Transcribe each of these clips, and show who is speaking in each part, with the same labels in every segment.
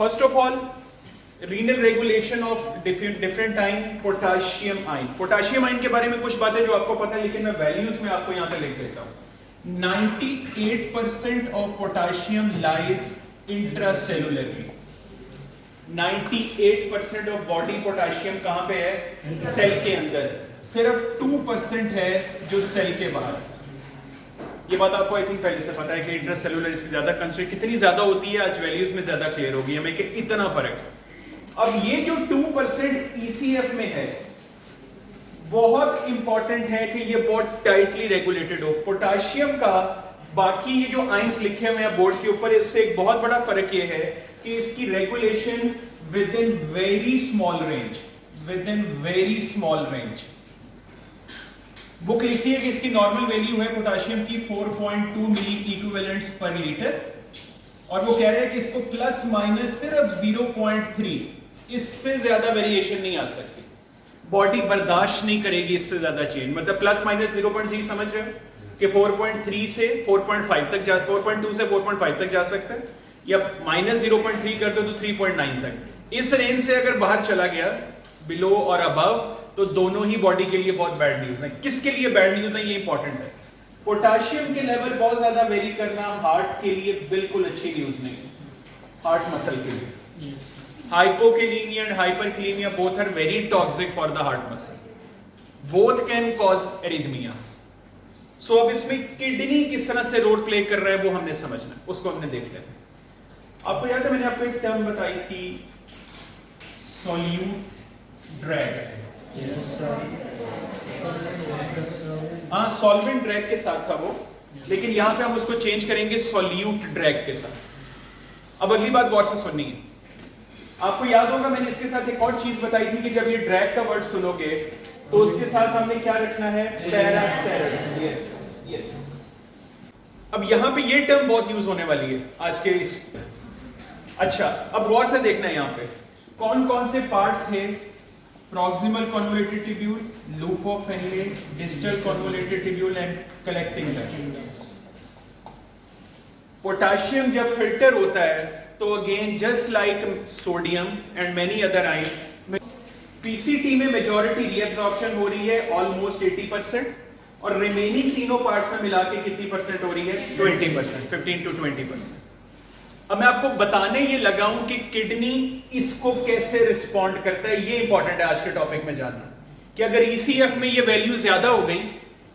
Speaker 1: First of all renal regulation of different time potassium ion. Potassium ion के बारे में कुछ बातें जो आपको पता है, लेकिन मैं वैल्यूज में आपको यहां पे लिख देता हूं। 98% of potassium lies intracellularly. 98% of body potassium कहां पे है? सेल के अंदर। सिर्फ 2% है जो सेल के बाहर। ये बात आपको आई थिंक पहले से पता है कि इंट्रासेलुलर इसकी ज्यादा कंस्ट्रेंट कितनी ज्यादा होती है, आज वैल्यूज में ज्यादा क्लियर होगी हमें कि इतना फर्क है। अब ये जो 2% ECF में है, बहुत इंपॉर्टेंट है कि ये बहुत टाइटली रेगुलेटेड हो। पोटाशियम का बाकी ये जो आयंस लिखे हुए हैं बोर्ड के ऊपर, इससे एक बहुत बड़ा फर्क ये है कि इसकी regulation with in very small range, with in very small range. Book लिखती है कि इसकी नॉर्मल वैल्यू है पोटाशियम की 4.2 मिली इक्विवेलेंट्स पर लीटर, और वो कह रहे हैं कि इसको प्लस माइनस सिर्फ 0.3, इससे ज्यादा वेरिएशन नहीं आ सकती। बॉडी बर्दाश्त नहीं करेगी इससे ज्यादा चेंज। मतलब प्लस माइनस 0.3 समझ रहे हो कि 4.3 से 4.5 तक जा, 4.2 से 4.5 तक जा सकता है, या माइनस 0.3 कर दो तो 3.9 तक। इस रेंज से अगर बाहर चला गया, बिलो और अबव, तो दोनों ही बॉडी के लिए बहुत बैड न्यूज है। किसके लिए बैड न्यूज है, ये इंपॉर्टेंट है। पोटाशियम के लेवल बहुत ज्यादा वेरी करना हार्ट के लिए बिल्कुल अच्छी न्यूज नहीं है, हार्ट मसल के लिए। Hypokalemia and hyperkalemia both are very toxic for the heart muscle, both can cause arrhythmias. So अब इसमें किडनी किस तरह से रोल प्ले कर रहा है वो हमने समझना है, उसको हमने देख लेना। आपको याद है मैंने आपको एक टर्म बताई थी, सोल्यूट ड्रैग। हाँ, सॉल्वेंट ड्रैग के साथ था वो, लेकिन यहां पे हम उसको चेंज करेंगे सोल्यूट ड्रैग के साथ। अब अगली बात गौर से सुननी है। आपको याद होगा मैंने इसके साथ एक और चीज बताई थी कि जब ये ड्रैग का वर्ड सुनोगे तो उसके साथ हमने क्या रखना है? पैरासेरल। Yes yes. अब यहां पे ये टर्म बहुत यूज होने वाली है आज के इस। अच्छा, अब गौर से देखना है यहां पे कौन कौन से पार्ट थे। Proximal convoluted tubule, loop of Henle, distal convoluted tubule and collecting duct. Potassium जब फिल्टर होता है तो again just like sodium and many other ion, PCT में मेजॉरिटी रीअब्सॉर्प्शन हो रही है ऑलमोस्ट 80%, और रिमेनिंग तीनों पार्ट्स में मिला के कितनी परसेंट हो रही है? 20%, 15 to 20%। अब मैं आपको बताने ये लगा हूं कि किडनी इसको कैसे रिस्पॉन्ड करता है। ये इंपॉर्टेंट है आज के टॉपिक में जानना कि अगर ईसीएफ में ये वैल्यू ज्यादा हो गई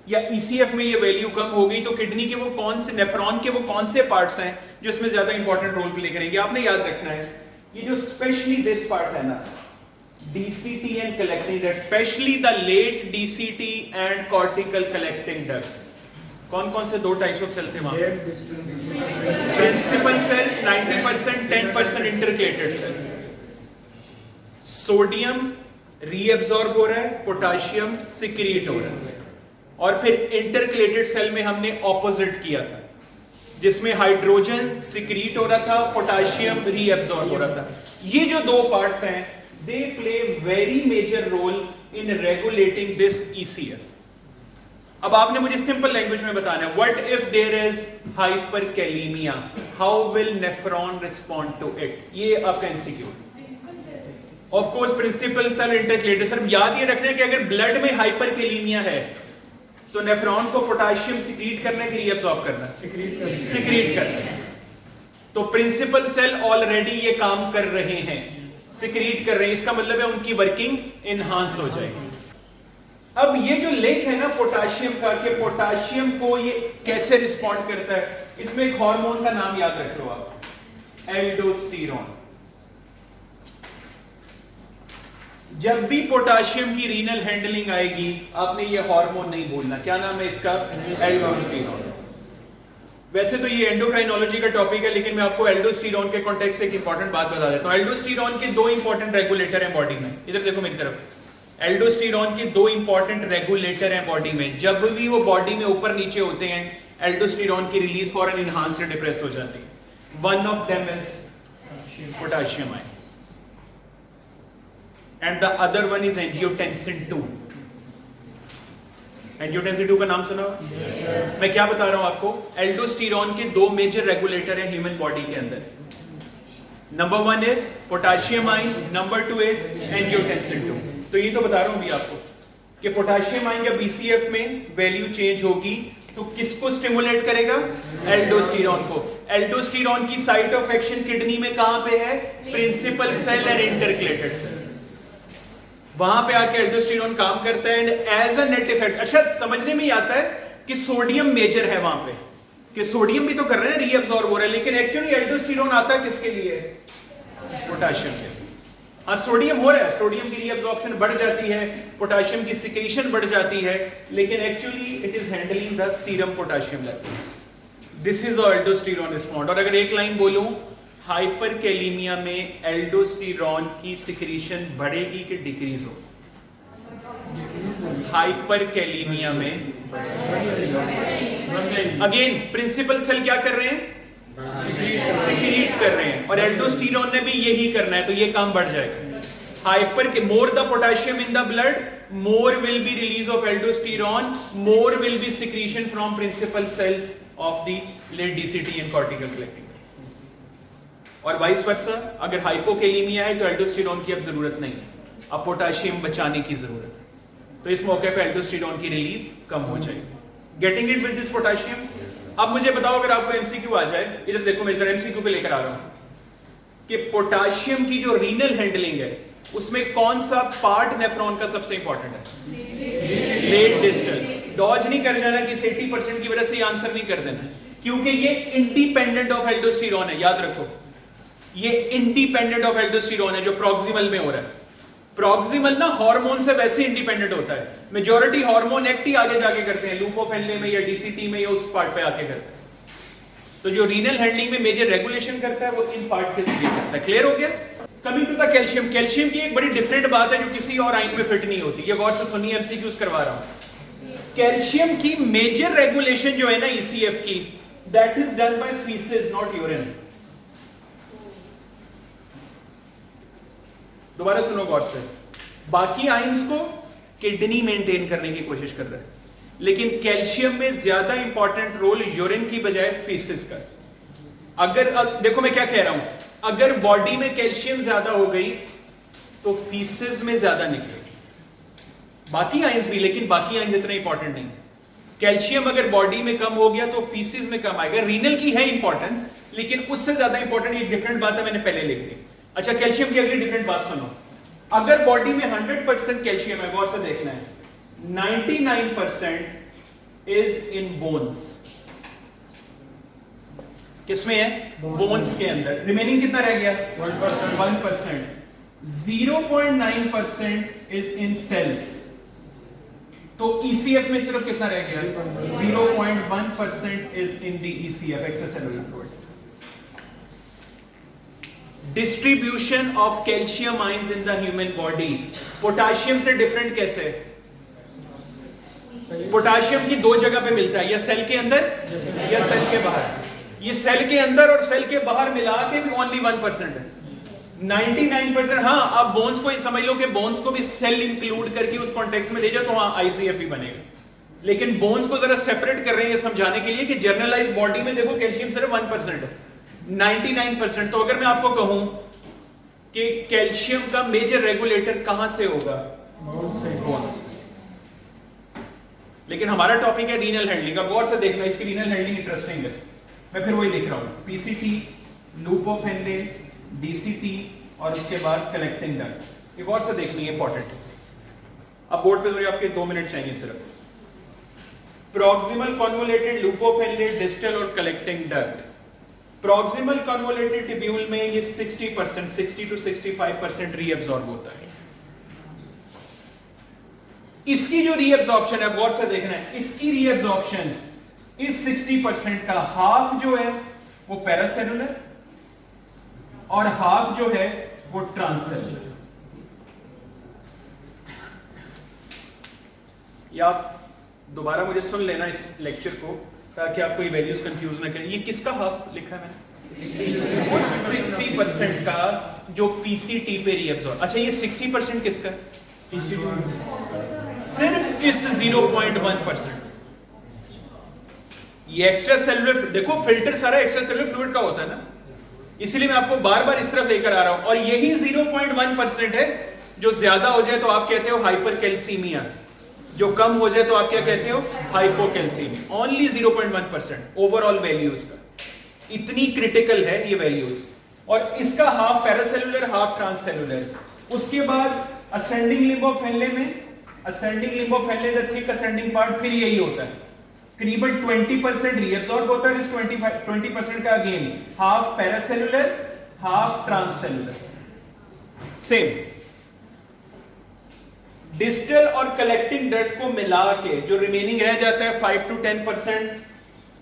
Speaker 1: या ईसीएफ में ये वैल्यू कम हो गई तो किडनी के वो कौन से, नेफ्रॉन के वो कौन से पार्ट्स हैं जो इसमें ज्यादा इंपॉर्टेंट रोल प्ले करेंगे। आपने याद रखना है ये जो स्पेशली दिस पार्ट है ना, DCT and collecting duct, specially the late DCT and cortical collecting duct. कौन कौन से दो टाइप्स ऑफ सेल थे वहां? Principal cells 90%, 10% intercalated cells. Sodium reabsorb हो रहा है, पोटाशियम सिक्रीट हो रहा है, और फिर इंटरकलेटेड सेल में हमने ऑपोजिट किया था जिसमें हाइड्रोजन सिक्रीट हो रहा था, पोटाशियम रीअब्सॉर्ब हो रहा था। ये जो दो पार्ट्स हैं they play very major role in regulating this ECF. अब आपने मुझे सिंपल लैंग्वेज में बताना है, what if there is hyperkalemia, how will nephron respond to it. ये आपका एमसीक्यू है। Of course principal cell intercalated. Sir याद ये रखना है कि अगर ब्लड में हाइपरकैलेमिया है तो नेफ्रॉन को पोटाशियम सिक्रीट करना है कि रीअब्सॉर्ब करना है? सिक्रीट करना है। तो प्रिंसिपल सेल ऑलरेडी ये काम कर रहे हैं, सिक्रीट कर रहे हैं, इसका मतलब है उनकी वर्किंग इनहांस हो जाएगी। अब ये जो लिंक है ना पोटाशियम का, कि पोटाशियम को ये कैसे रिस्पॉन्ड करता है, इसमें एक हार्मोन का नाम याद रख लो आप, एल्डोस्टेरोन। जब भी पोटाशियम की रीनल हैंडलिंग आएगी आपने ये हार्मोन नहीं भूलना। क्या नाम है इसका? एल्डोस्टेरोन। वैसे तो ये एंडोक्राइनोलॉजी का टॉपिक है, लेकिन मैं आपको एल्डोस्टेरोन के कॉन्टेक्स्ट से एक इंपॉर्टेंट बात बता देता हूं। एल्डोस्टेरोन के दो इंपॉर्टेंट रेगुलेटर हैं बॉडी में। इधर देखो मेरी तरफ, एल्डोस्टेरोन के दो इंपॉर्टेंट रेगुलेटर हैं बॉडी में। जब भी वो बॉडी में ऊपर नीचे होते हैं एल्डोस्टेरोन की रिलीज फॉरन इनहांस्ड या डिप्रेस्ड हो जाती है। One of them is potassium ion and the other one is angiotensin 2। Angiotensin 2 का नाम सुना? yes, मैं क्या बता रहा हूं आपको, एल्डोस्टेरोन के दो मेजर रेगुलेटर हैं ह्यूमन बॉडी के अंदर। Number 1 is potassium ion, number 2 is angiotensin 2। तो ये तो बता रहा हूं भी आपको कि पोटेशियम आयन या बीसीएफ में वैल्यू चेंज होगी तो किसको स्टिमुलेट करेगा? एल्डोस्टेरॉन को। एल्डोस्टेरॉन की साइट ऑफ एक्शन किडनी में कहां पे है? Principal cell and intercalated cell. वहां पे आके एल्डोस्टेरॉन काम करता है and as a net effect, अच्छा समझने में ही आता है कि सोडियम मेजर है वहां पे, कि सोडियम भी तो कर रहे हैं, रीअब्सॉर्ब हो रहा है, लेकिन एक्चुअली एल्डोस्टेरॉन आता है किसके लिए? पोटेशियम के लिए। हाँ सोडियम हो रहा है, सोडियम की रीअब्सॉर्प्शन बढ़ जाती है, पोटेशियम की सिक्रीशन बढ़ जाती है, लेकिन actually it is handling the serum potassium levels. This is aldosterone respond. और अगर एक लाइन बोलूं, हाइपरकैलेमिया में एल्डोस्टेरॉन की सिक्रीशन बढ़ेगी कि डिक्रीज हो? हाइपरकैलेमिया में अगेन प्रिंसिपल सेल क्या कर रहे हैं? सिक्रीट कर रहे हैं, और एल्डोस्टेरॉन ने भी यही करना है, तो ये काम बढ़ जाएगा। हाइपर के more the potassium in the blood, more will be release of aldosterone, more will be secretion from principal cells of the late DCT and cortical collecting। और वाइस वर्सा, अगर हाइपोकैलेमिया है तो एल्डोस्टेरॉन की अब जरूरत नहीं, अब पोटेशियम बचाने की जरूरत है, तो इस मौके पे एल्डोस्टेरॉन की रिलीज कम हो जाएगी। Getting it with this potassium. अब मुझे बताओ, अगर आपको एमसीक्यू आ जाए, इधर देखो मैं इधर एमसीक्यू पे लेकर आ रहा हूं कि पोटेशियम की जो रीनल हैंडलिंग है उसमें कौन सा पार्ट नेफ्रॉन का सबसे इंपॉर्टेंट है? Late distal. डॉज नहीं कर जाना कि 80% की वजह से आंसर नहीं कर देना, क्योंकि ये इंडिपेंडेंट ऑफ एल्डोस्टेरॉन है, याद रखो ये इंडिपेंडेंट ऑफ एल्डोस्टेरॉन है जो प्रॉक्सिमल में हो रहा है। प्रॉक्सिमल ना हार्मोन से वैसे इंडिपेंडेंट होता है, मेजॉरिटी हार्मोन एक्ट ही आगे जाके करते हैं, लूप ऑफ हेनले में या डीसीटी में या उस पार्ट पे आके करते हैं। तो जो रीनल हैंडलिंग में मेजर रेगुलेशन करता है वो इन पार्ट के जरिए करता है। क्लियर हो गया? Coming to the calcium. Calcium की एक बड़ी डिफरेंट बात है जो किसी और आयन में फिट नहीं होती, ये गौर से सुनिए, एमसीक्यूज करवा रहा हूं। कैल्शियम की मेजर रेगुलेशन जो है ना ईसीएफ की, that is done by faeces not urine. दोबारा सुनो गौर से, बाकी आयंस को किडनी मेंटेन करने की कोशिश कर रहा है, लेकिन कैल्शियम में ज्यादा इंपॉर्टेंट रोल यूरिन की बजाय फीसेस का। अगर देखो मैं क्या कह रहा हूं, अगर बॉडी में कैल्शियम ज्यादा हो गई तो फीसेस में ज्यादा निकलेगी। बाकी आयंस भी, लेकिन बाकी आयंस इतने इंपॉर्टेंट नहीं। कैल्शियम अगर बॉडी में कम हो गया तो फीसेस में कम आएगा। रीनल की है इंपॉर्टेंस, लेकिन उससे ज्यादा इंपॉर्टेंट एक डिफरेंट बात है, मैंने पहले लिख दी। अच्छा कैल्शियम की अगली डिफरेंट बात सुनो, अगर बॉडी में 100% कैल्शियम है, गौर से देखना है, 99% इज इन बोन्स। किसमें है? बोन्स के अंदर। रिमेनिंग कितना रह गया? 1%। 0.9% इज इन सेल्स। तो ईसीएफ में सिर्फ कितना रह गया? 0.1% is in the ECF, extracellular fluid. Distribution of calcium ions in the human body potassium से डिफरेंट कैसे? पोटेशियम की दो जगह पे मिलता है, या सेल के अंदर या सेल के बाहर। ये सेल के अंदर और सेल के बाहर मिला के भी ओनली 1% है। 99%। हाँ, आप बोन्स को ही समझ लो कि बोन्स को भी सेल इंक्लूड करके उस कॉन्टेक्स्ट में ले जाओ तो वहां आईसीएफ ही बनेगा, लेकिन बोन्स को जरा सेपरेट कर रहे हैं ये समझाने के लिए कि जनरलाइज बॉडी में देखो कैल्शियम सिर्फ 1% है, 99%। तो अगर मैं आपको कहूं कि कैल्शियम का मेजर रेगुलेटर कहां से होगा? बोन्स। लेकिन हमारा टॉपिक है रीनल हैंडलिंग। अब गौर से देखना, इसकी रीनल हैंडलिंग इंटरेस्टिंग है। मैं फिर वही लिख रहा हूं, PCT, loop of Henley, DCT और उसके बाद कलेक्टिंग डक्ट। ये गौर से देखनी है, इंपॉर्टेंट है। अब बोर्ड पे तो आपके 2 मिनट चाहिए सिर्फ। Proximal convoluted loop of Henle, distal और collecting duct. Proximal convoluted tubule में ये 60% 60 to 65% रीअब्सॉर्ब होता है। इसकी जो रीअब्सॉर्प्शन है, गौर से देखना है, इसकी रीअब्सॉर्प्शन इस 60% का हाफ जो है वो पैरासेलुलर और हाफ जो है वो ट्रांससेलुलर। या आप दोबारा मुझे सुन लेना इस लेक्चर को, ताकि आपको ये वैल्यूज कंफ्यूज ना करें। ये किसका हाफ लिखा है मैंने? 60% का जो पीसीटी पे रीअब्सॉर्ब। अच्छा ये 60% किसका है? सिर्फ इस 0.1%। ये एक्स्ट्रा सेलुलर, देखो फिल्टर सारा एक्स्ट्रा सेलुलर फ्लूइड का होता है ना, इसलिए मैं आपको बार बार इस तरफ लेकर आ रहा हूं। और यही 0.1% है जो ज्यादा हो जाए तो आप कहते हो हाइपरकैल्सीमिया, जो कम हो जाए तो आप क्या कहते हो, हाइपोकैल्सीमिया। ओनली 0.1% ओवरऑल वैल्यूज का, इतनी क्रिटिकल है ये वैल्यूज। और इसका हाफ पैरासेलुलर हाफ ट्रांससेलुलर। उसके बाद असेंडिंग लिम्ब ऑफ हेनले में, ascending limb of Henle the thick ascending part, फिर यही होता है, करीबन 20% रीअब्सॉर्ब होता है। इस 20% का again half paracellular half transcellular. Same distal और कलेक्टिंग डक्ट को मिला के जो रिमेनिंग रह जाता है 5 to 10%,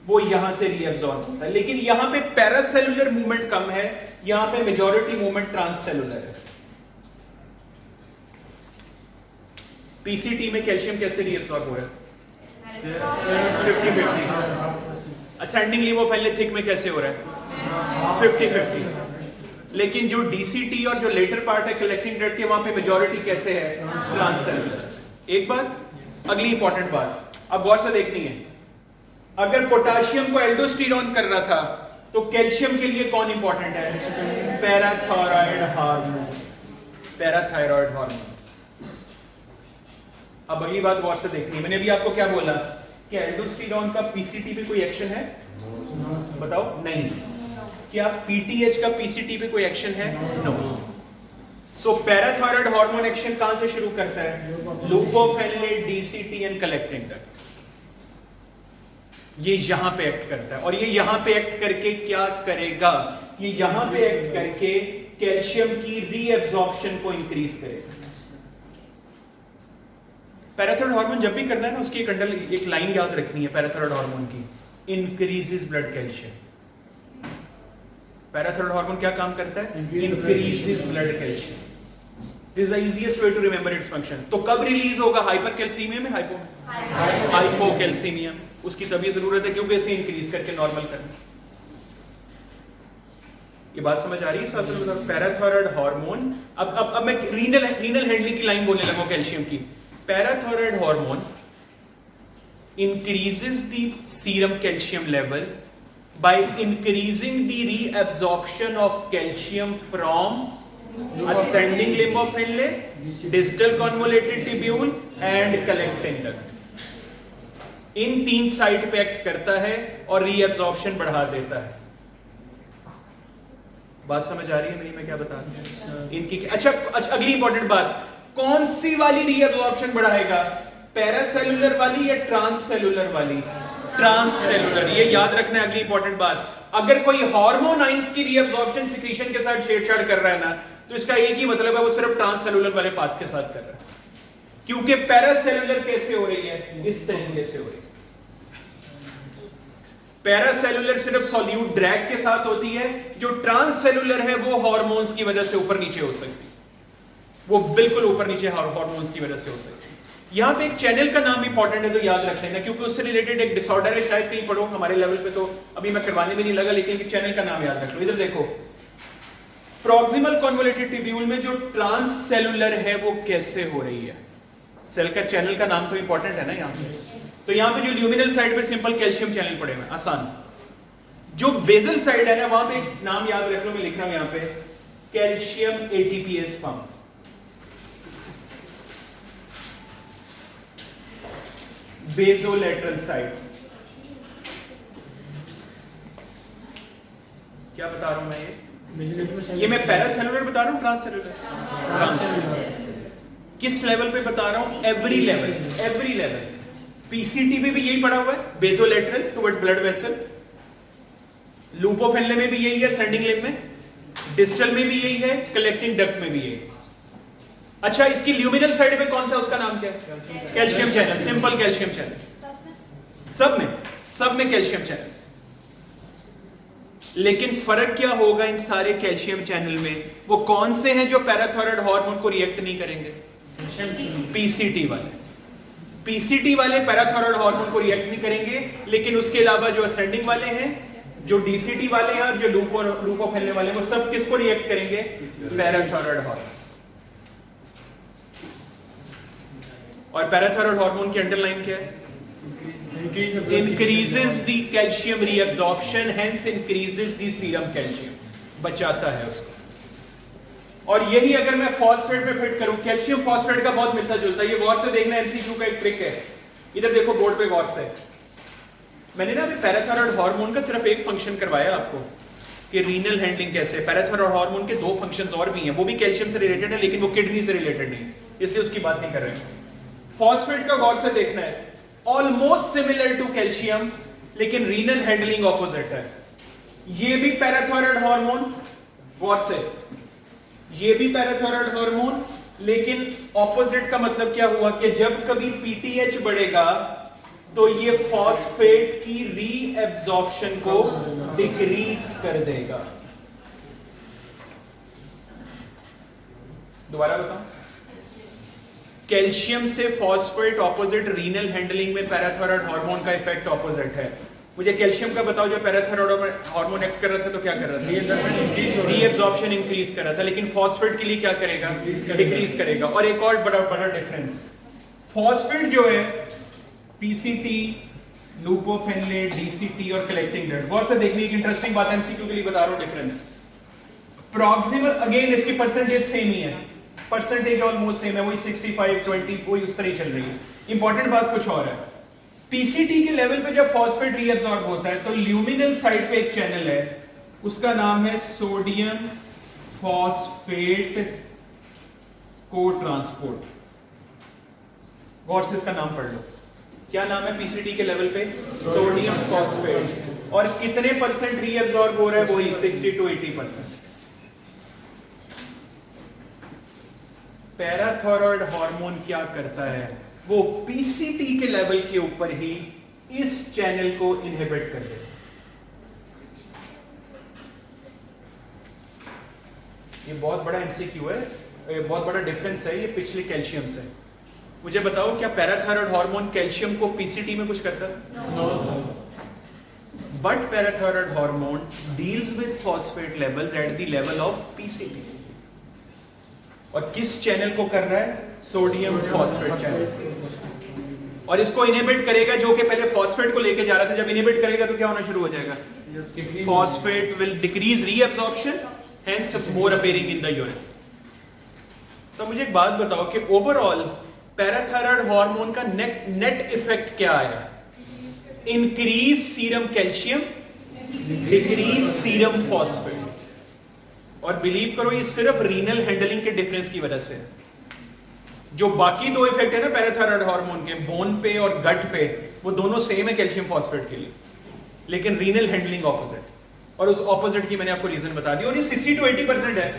Speaker 1: वो यहां से रीअब्सॉर्ब होता है। लेकिन यहां पे पैरासेलुलर मूवमेंट कम है, यहां पे मेजॉरिटी मूवमेंट ट्रांससेलुलर है। पीसीटी में कैल्शियम कैसे रीअब्सॉर्ब हो रहा है? 50-50। Ascending limb of Henle thick में कैसे हो रहा है? 50-50। लेकिन जो डीसीटी और जो लेटर पार्ट है कलेक्टिंग डक्ट के, वहां पे मेजॉरिटी कैसे है? ट्रांससेलुलर। एक बात, अगली इंपॉर्टेंट बात अब गौर से देखनी है, अगर पोटेशियम को एल्डोस्टेरोन कर रहा था तो कैल्शियम के लिए कौन इंपॉर्टेंट है? Parathyroid hormone, parathyroid hormone. अब अगली बात गौर से देखनी है, मैंने अभी आपको क्या बोला कि एल्डोस्टेरोन का पीसीटी पे कोई एक्शन है? बताओ। नहीं। क्या पीटीएच का पीसीटी पे कोई एक्शन है? नो। सो पैराथायरॉयड हार्मोन एक्शन कहां से शुरू करता है? Loop of Henley, DCT and collecting duct. ये यहां पे एक्ट करता है। और ये यहां पे एक्ट करके क्या करेगा? ये यहां पे एक्ट करके कैल्शियम की रीअब्सॉर्प्शन को इंक्रीज करेगा। पैराथायरॉयड हार्मोन जब भी करना है ना, उसकी एक लाइन याद रखनी है पैराथायरॉयड हार्मोन की, increases blood calcium. Parathyroid hormone क्या काम करता है? Increases blood calcium. This is the easiest way to remember its function. तो कब रिलीज होगा? हाइपरकैल्सीमिया में, हाइपोकैल्सीमिया। उसकी तभी जरूरत है क्योंकि इसे इंक्रीज करके नॉर्मल करना। ये बात समझ आ रही है? असल में पैराथायरॉयड हार्मोन, अब मैं रीनल हैंडलिंग की लाइन बोलने लगा कैल्शियम की। Parathyroid hormone increases the serum calcium level by increasing the reabsorption of calcium from ascending limb of Henle, distal convoluted tubule and collecting duct। इन तीन साइट पे act करता है और रीअब्सॉर्प्शन बढ़ा देता है। बात समझ आ रही है मेरी? मैं क्या बता रहा हूं इनकी? अच्छा, अगली इंपॉर्टेंट बात, कौन सी वाली रीअब्सॉर्प्शन बढ़ाएगा? पैरासेलुलर वाली या ट्रांससेलुलर वाली? ट्रांससेलुलर। ये याद रखना है अगली इंपॉर्टेंट बात। अगर कोई हार्मोन आइंस की रीअब्सॉर्प्शन सिक्रीशन के साथ छेड़छाड़ कर रहा है ना, तो इसका एक ही मतलब है, वो सिर्फ ट्रांससेलुलर वाले पाथ के साथ कर रहा है। क्योंकि पैरासेलुलर कैसे हो रही है? इस तरीके से हो रही है। पैरासेलुलर सिर्फ सॉल्यूट ड्रैग के साथ होती है, जो ट्रांससेलुलर है वो हार्मोन्स की वजह से ऊपर नीचे हो सकती है, वो बिल्कुल ऊपर नीचे हार्मोन्स की वजह से हो सकती है। यहां पे एक चैनल का नाम इंपॉर्टेंट है तो याद रख लेना, क्योंकि उससे रिलेटेड एक डिसऑर्डर है, शायद कहीं पढ़ो, हमारे लेवल पे तो अभी मैं करवाने भी नहीं लगा, लेकिन चैनल का नाम याद रख लो। इधर देखो, प्रॉक्सिमल कन्वोल्यूटेड ट्यूब्यूल में जो ट्रांससेलुलर है वो कैसे हो रही है? सेल का चैनल का नाम तो इंपॉर्टेंट है ना यहाँ पे। तो यहाँ पे जो ल्यूमिनल साइड पे सिंपल कैल्शियम चैनल पड़े हुए, आसान। जो बेसल साइड है ना, वहां पे एक नाम याद रख लो, मैं लिख रहा हूं यहाँ पे, कैल्शियम एटीपीएस पंप। बेसोलेटरल साइड। क्या बता रहा हूं मैं? ये मैं पैरासेलुलर बता रहा हूं, ट्रांससेलुलर? किस लेवल पे बता रहा हूं? Every level, every level. PCT में भी यही पड़ा हुआ है, basolateral toward blood vessel. Loop of Henle में भी यही है, असेंडिंग लिम्ब में। डिस्टल में भी यही है, कलेक्टिंग डक्ट में भी यही। अच्छा, इसकी ल्यूमिनल साइड में कौन सा, उसका नाम क्या है? Calcium channel, simple calcium channel. सब में कैल्शियम चैनल्स। लेकिन फर्क क्या होगा इन सारे कैल्शियम चैनल में? वो कौन से हैं जो पैराथायरॉयड हार्मोन को रिएक्ट नहीं करेंगे? पीसीटी वाले। पीसीटी वाले पैराथायरॉयड हार्मोन को रिएक्ट नहीं करेंगे, लेकिन उसके अलावा जो असेंडिंग वाले हैं, जो डीसीटी वाले हैं और जो लूप ऑफ हेनले वाले, वो सब किसको रिएक्ट करेंगे? Parathyroid hormone. और पैराथायरॉयड हार्मोन की अंडरलाइन क्या है? increases the calcium reabsorption, hence increases the serum calcium बचाता है उसको। और यही अगर मैं फॉस्फेट में फिट करूं, कैल्शियम फॉस्फेट का बहुत मिलता जुलता है। ये गौर से देखना, एमसीक्यू का एक ट्रिक है। इधर देखो बोर्ड पे गौर से, मैंने ना अभी पैराथायरॉयड हार्मोन का सिर्फ एक फंक्शन करवाया आपको कि रीनल हैंडलिंग कैसे है। पैराथायरॉयड हार्मोन के 2 फंक्शंस और भी हैं, वो भी कैल्शियम से रिलेटेड है, लेकिन वो किडनी से रिलेटेड नहीं, इसलिए उसकी बात नहीं कर रहे हैं। फॉस्फेट का गौर से देखना है, ऑलमोस्ट सिमिलर टू कैल्शियम, लेकिन रीनल हैंडलिंग ऑपोजिट है। ये भी पैराथायरॉयड हार्मोन, गौर से, ये भी पैराथायरॉयड हार्मोन, लेकिन ऑपोजिट का मतलब क्या हुआ कि जब कभी पीटीएच बढ़ेगा तो ये फॉस्फेट की रीएब्जॉर्प्शन को डिक्रीज कर देगा। दोबारा बताऊं, कैल्शियम से फॉस्फेट ऑपोजिट, रीनल हैंडलिंग में पैराथायरॉयड हार्मोन का इफेक्ट ऑपोजिट है। मुझे कैल्शियम का बताओ, जो पैराथायरॉयड हार्मोन एक्ट कर रहा था तो क्या कर रहा था? रीएब्जॉर्प्शन इंक्रीज कर रहा था, लेकिन फॉस्फेट के लिए क्या करेगा? डिक्रीज करेगा। और एक और बड़ा डिफरेंस, फॉस्फेट जो है पीसीटी, लूपोफेनलेट, डीसीटी और कलेक्टिंग डेट, गौर से देखने की इंटरेस्टिंग बात है, एमसीक्यू के लिए बता रहा हूं डिफरेंस। प्रॉक्सिमल, अगेन इसकी परसेंटेज सेम ही है, परसेंटेज ऑलमोस्ट सेम है, वही 65 20 वही उस तरह चल रही है। इंपॉर्टेंट बात कुछ और है, पीसीटी के लेवल पे जब फॉस्फेट रीअब्सॉर्ब होता है तो ल्यूमिनल साइड पे एक चैनल है, उसका नाम है सोडियम फॉस्फेट को ट्रांसपोर्ट। गौर से इसका नाम पढ़ लो, क्या नाम है पीसीटी के लेवल पे? Sodium phosphate. और कितने परसेंट रीअब्सॉर्ब हो रहा है? वही 60 to 80%। पैराथायरॉयड हार्मोन क्या करता है? वो पीसीटी के लेवल के ऊपर ही इस चैनल को इनहिबिट कर देता है। ये बहुत बड़ा एमसीक्यू है, ये बहुत बड़ा डिफरेंस है ये पिछले कैल्शियम से। मुझे बताओ, क्या पैराथायरॉयड हार्मोन कैल्शियम को पीसीटी में कुछ करता है? No. But parathyroid hormone deals with phosphate levels at the level of PCT. और किस चैनल को कर रहा है? Sodium phosphate channel. और इसको इनहिबिट करेगा, जो कि पहले फॉस्फेट को लेके जा रहा था। जब इनहिबिट करेगा तो क्या होना शुरू हो जाएगा? Phosphate will decrease reabsorption, hence more appearing in the urine. तो मुझे एक बात बताओ कि ओवरऑल पैराथायरॉयड हार्मोन का नेट इफेक्ट क्या आया? Increase serum calcium, decrease serum phosphate. और बिलीव करो, ये सिर्फ रीनल हैंडलिंग के डिफरेंस की वजह से। जो बाकी 2 इफेक्ट है ना पैराथायरॉयड हार्मोन के, बोन पे और गट पे, वो दोनों सेम है कैल्शियम फॉस्फेट के लिए, लेकिन रीनल हैंडलिंग ऑपोजिट। और उस ऑपोजिट की मैंने आपको रीजन बता दी। और ये 60 to 80% है,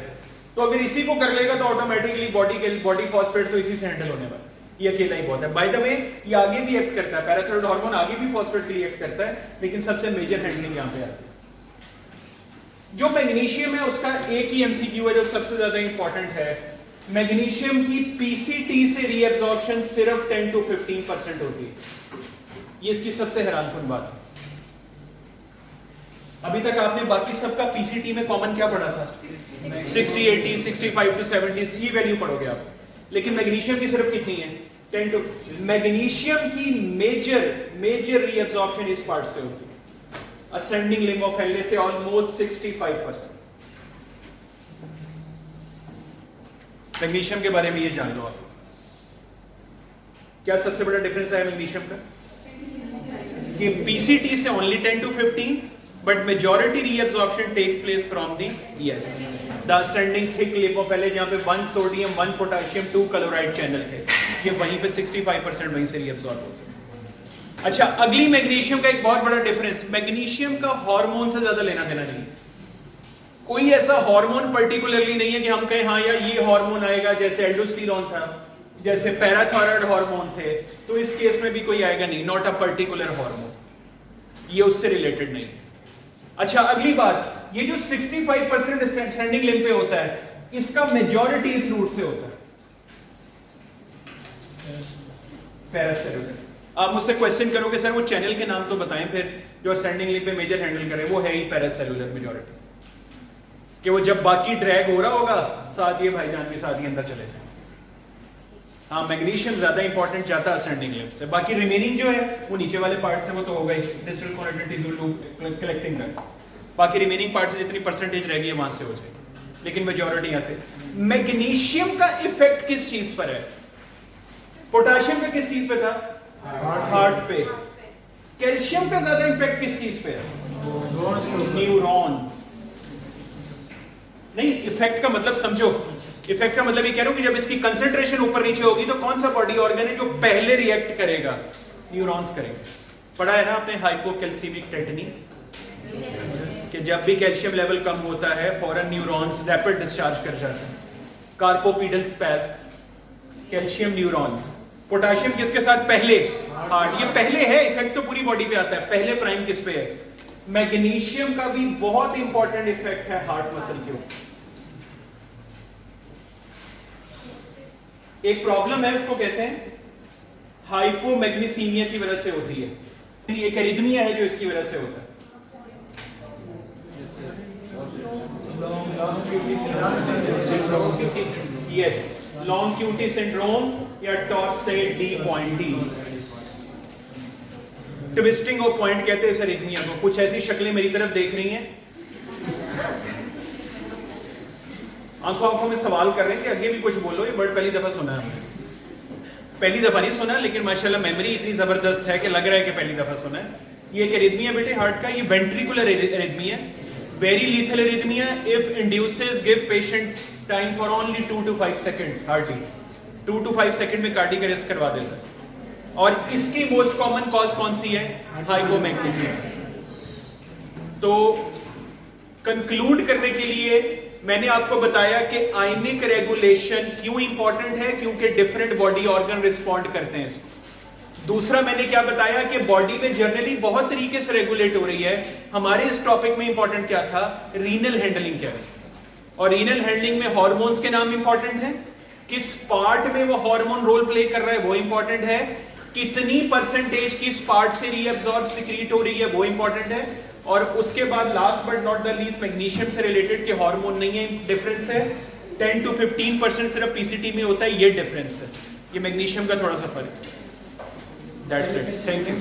Speaker 1: तो अगर इसी को कर लेगा तो ऑटोमेटिकली बॉडी फॉस्फेट तो इसी से हैंडल होने वाला है। ये अकेला ही बहुत है। बाय द वे, ये आगे भी एक्ट करता है, पैराथायरॉयड हार्मोन आगे भी फॉस्फेट के लिए एक्ट करता है, लेकिन सबसे मेजर हैंडलिंग यहां पे आती है। जो मैग्नीशियम है उसका एक ही एमसीक्यू है जो सबसे ज्यादा इंपॉर्टेंट है। मैग्नीशियम की पीसीटी से रीअब्सॉर्प्शन सिर्फ 10 to 15% होती है। ये इसकी सबसे हैरानकुन बात है। अभी तक आपने बाकी सबका पीसीटी में कॉमन क्या पढ़ा था? 60, 80, 65 to 70, ये वैल्यू पढ़ोगे आप। लेकिन मैग्नीशियम की सिर्फ कितनी है? 10 to। मैग्नीशियम की मेजर रीअब्सॉर्प्शन इस पार्ट से होती है, असेंडिंग लिम्ब ऑफ हेल्ले से ऑलमोस्ट 65%। मैग्नीशियम के बारे में ये जान लो आप। क्या सबसे बड़ा डिफरेंस है मैग्नीशियम का? कि पीसीटी से only 10 to 15, but majority reabsorption takes place from the the ascending thick limb of Helle, जहाँ पे 1 sodium 1 potassium 2 chloride channel है, ये वहीं पे 65% वहीं से reabsorb होता है। अच्छा, अगली मैग्नीशियम का एक बहुत बड़ा डिफरेंस, मैग्नीशियम का हार्मोन से ज्यादा लेना देना नहीं। कोई ऐसा हार्मोन पर्टिकुलरली नहीं है कि हम कहें हाँ यार ये हार्मोन आएगा, जैसे एल्डोस्टेरोन था, जैसे पैराथायरॉयड हार्मोन थे, तो इस केस में भी कोई आएगा नहीं, नॉट अ पर्टिकुलर हार्मोन, ये उससे रिलेटेड नहीं। अच्छा, अगली बात, ये जो 65% असेंडिंग लिम्ब पे होता है, इसका मेजॉरिटी इस रूट से होता है, पैरासेलुलर। आप मुझसे क्वेश्चन करोगे सर वो चैनल के नाम तो बताएं फिर जो असेंडिंग लिम्ब पे मेजर हैंडल करे, वो है ही पैरासेलुलर मेजॉरिटी, कि वो जब बाकी ड्रैग हो रहा होगा साथ ये भाईजान के साथ ही अंदर चले जाए। हाँ, मैग्नीशियम ज्यादा इंपॉर्टेंट जाता है असेंडिंग लिम्ब से, बाकी रिमेनिंग जो है वो नीचे वाले पार्ट से, वो तो हो गई डिस्टल कॉर्नेटेड टिब्यूल लूप कलेक्टिंग कर। बाकी रिमेनिंग पार्ट से जितनी परसेंटेज रह गई है वहां से हो जाएगी, लेकिन मेजॉरिटी यहां से। मैग्नीशियम का इफेक्ट किस चीज पर है? पोटेशियम का किस चीज पे था? हार्ट पे। कैल्शियम का ज्यादा इम्पैक्ट किस चीज पे है? न्यूरॉन्स। नहीं, इफेक्ट का मतलब समझो। इफेक्ट का मतलब ये कह रहा हूं कि जब इसकी कंसंट्रेशन ऊपर नीचे होगी तो कौन सा बॉडी ऑर्गन है जो पहले रिएक्ट करेगा? न्यूरॉन्स करेंगे। पढ़ा है ना आपने हाइपोकैल्सीमिक टेटनी, कि जब भी कैल्शियम लेवल कम होता है फौरन न्यूरॉन्स रैपिड डिस्चार्ज कर जाते हैं। कार्पोपीडल स्पैज़्म, कैल्शियम न्यूरॉन्स। पोटेशियम किसके साथ? पहले हार्ट। ये पहले है, इफेक्ट तो पूरी बॉडी पे आता है, पहले प्राइम किस पे है? मैग्नीशियम का भी बहुत इंपॉर्टेंट इफेक्ट है हार्ट मसल के ऊपर। एक प्रॉब्लम है, उसको कहते हैं हाइपोमैग्नीसीमिया की वजह से होती है। एक एरिथमिया है जो इसकी वजह से होता है। यस, लॉन्ग क्यूटी सिंड्रोम या टॉर्सेट डी पॉइंटीज। ट्विस्टिंग ऑफ पॉइंट कहते हैं इस एरिथमिया को। कुछ ऐसी शक्लें मेरी तरफ देख रही हैं, आंखों आंखों में सवाल कर रहे हैं कि आगे भी कुछ बोलो। ये वर्ड पहली दफा सुना है हमने, पहली दफा नहीं सुना, लेकिन माशाल्लाह मेमोरी इतनी जबरदस्त है कि लग रहा है कि पहली दफा सुना है। ये एक एरिथमिया बेटे हार्ट का, ये ventricular arrhythmia, very lethal arrhythmia if induces give patient time for only 2 to 5 seconds. Hardly 2 to 5 second में कार्डियक अरेस्ट करवा देता है। और इसकी मोस्ट कॉमन कॉज कौन सी है? हाइपोमैग्नीसियम। तो कंक्लूड करने के लिए मैंने आपको बताया कि आयनिक रेगुलेशन क्यों इंपॉर्टेंट है, क्योंकि डिफरेंट बॉडी ऑर्गन रिस्पॉन्ड करते हैं इसको। दूसरा मैंने क्या बताया कि बॉडी में जनरली बहुत तरीके से रेगुलेट हो रही है। हमारे इस टॉपिक में इंपॉर्टेंट क्या था? रीनल हैंडलिंग क्या है। और रीनल हैंडलिंग में हार्मोन्स के नाम इंपॉर्टेंट है, किस पार्ट में वो हार्मोन रोल प्ले कर रहा है वो इंपॉर्टेंट है, कितनी परसेंटेज किस पार्ट से रीअब्सॉर्ब सिक्रीट हो रही है वो इंपॉर्टेंट है। और उसके बाद last but not the least magnesium से रिलेटेड के हार्मोन नहीं है, डिफरेंस है 10 to 15% सिर्फ पीसीटी में होता है, ये डिफरेंस है। ये मैग्नीशियम का थोड़ा सा फर्क है। That's it, thank you.